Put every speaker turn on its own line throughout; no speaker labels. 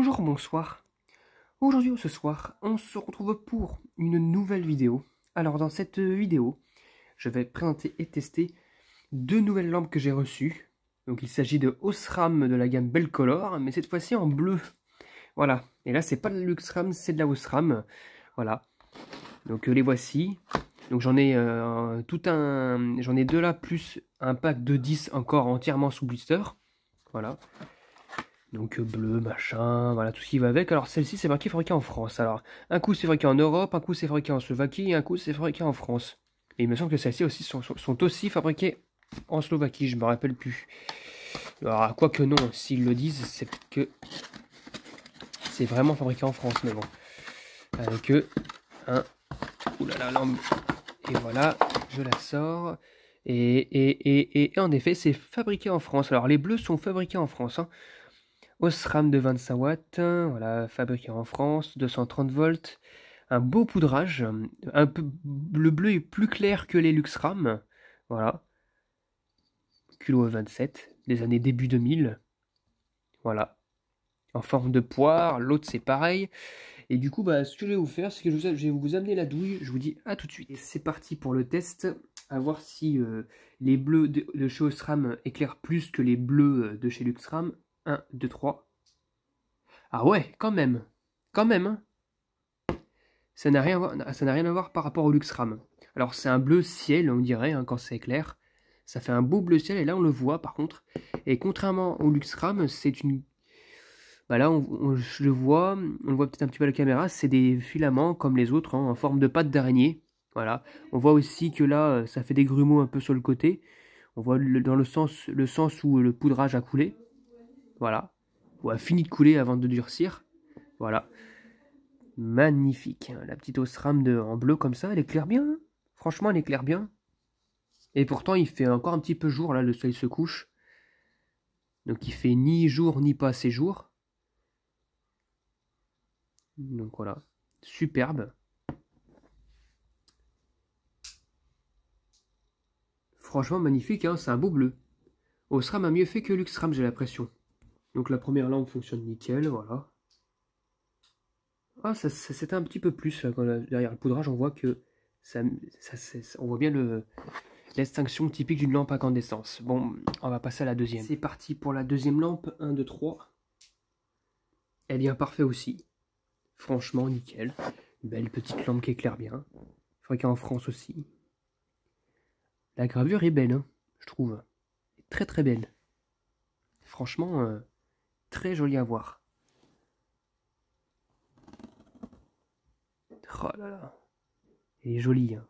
Bonjour, bonsoir. Aujourd'hui ou ce soir, on se retrouve pour une nouvelle vidéo. Alors dans cette vidéo, je vais présenter et tester deux nouvelles lampes que j'ai reçues. Donc il s'agit de Osram de la gamme Belcolor, mais cette fois-ci en bleu. Voilà, et là c'est pas de la Luxram, c'est de la Osram. Voilà, donc les voici. Donc j'en ai j'en ai deux là, plus un pack de 10 encore entièrement sous blister. Voilà. Donc bleu, machin, voilà, tout ce qui va avec. Alors celle-ci c'est marqué fabriquée en France. Alors un coup c'est fabriqué en Europe, un coup c'est fabriqué en Slovaquie, et un coup c'est fabriqué en France. Et il me semble que celles-ci aussi sont aussi fabriquées en Slovaquie, je me rappelle plus. Alors quoique non, s'ils le disent, c'est que c'est vraiment fabriqué en France, mais bon. Avec un... Oulala, lampe. Et voilà, je la sors. Et en effet, c'est fabriqué en France. Alors les bleus sont fabriqués en France, hein. Osram de 25 watts, voilà, fabriqué en France, 230 volts, un beau poudrage, un peu, le bleu est plus clair que les Luxram, voilà, culot 27, des années début 2000, voilà, en forme de poire, l'autre c'est pareil, et du coup, bah, ce que je vais vous faire, c'est que je vais vous amener la douille, je vous dis à tout de suite. Et c'est parti pour le test, à voir si les bleus de chez Osram éclairent plus que les bleus de chez Luxram. 1, 2, 3. Ah ouais, quand même, hein. Ça n'a rien à voir par rapport au Luxram. Alors c'est un bleu ciel, on dirait, hein, quand c'est clair. Ça fait un beau bleu ciel, et là on le voit par contre. Et contrairement au Luxram, c'est une... Bah là, je le vois, on le voit peut-être un petit peu à la caméra, c'est des filaments comme les autres, hein, en forme de pattes d'araignée. Voilà. On voit aussi que là, ça fait des grumeaux un peu sur le côté. On voit dans le sens où le poudrage a coulé. Voilà. Ou a fini de couler avant de durcir. Voilà. Magnifique. La petite Osram en bleu comme ça, elle éclaire bien. Hein. Franchement, elle éclaire bien. Et pourtant, il fait encore un petit peu jour, là, le soleil se couche. Donc il fait ni jour, ni pas assez jour. Donc voilà. Superbe. Franchement, magnifique, hein, c'est un beau bleu. Osram a mieux fait que Luxram, j'ai l'impression. Donc la première lampe fonctionne nickel, voilà. Ah, ça s'éteint un petit peu plus, là, derrière le poudrage, on voit que on voit bien l'extinction typique d'une lampe à incandescence. Bon, on va passer à la deuxième. C'est parti pour la deuxième lampe, 1, 2, 3. Elle est parfait aussi. Franchement, nickel. Belle petite lampe qui éclaire bien. Fabriquée en France aussi. La gravure est belle, hein, je trouve. Très très belle. Franchement, très jolie à voir. Oh là là. Elle est jolie, hein.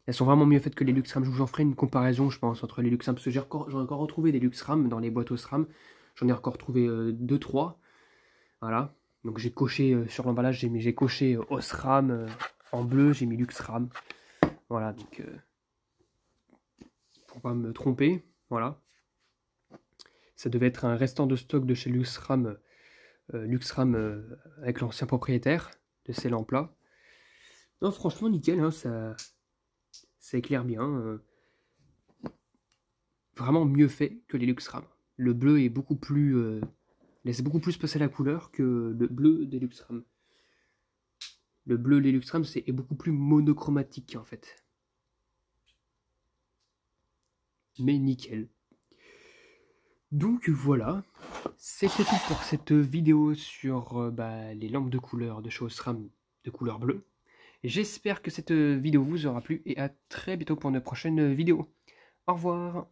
Elles sont vraiment mieux faites que les Luxram. Je vous en ferai une comparaison, je pense, entre les Luxram. Parce que j'en ai encore retrouvé des Luxram dans les boîtes Osram. J'en ai encore retrouvé 2-3. Voilà. Donc j'ai coché sur l'emballage, j'ai coché Osram en bleu, j'ai mis Luxram. Voilà, donc pour pas me tromper. Voilà. Ça devait être un restant de stock de chez Luxram, avec l'ancien propriétaire de ces lampes-là. Non, franchement, nickel, hein, ça éclaire bien. Vraiment mieux fait que les Luxram. Le bleu est beaucoup plus... laisse beaucoup plus passer la couleur que le bleu des Luxram. Le bleu des Luxram est beaucoup plus monochromatique en fait. Mais nickel. Donc voilà, c'était tout pour cette vidéo sur les lampes de couleur de chez Osram de couleur bleue. J'espère que cette vidéo vous aura plu et à très bientôt pour une prochaine vidéo. Au revoir.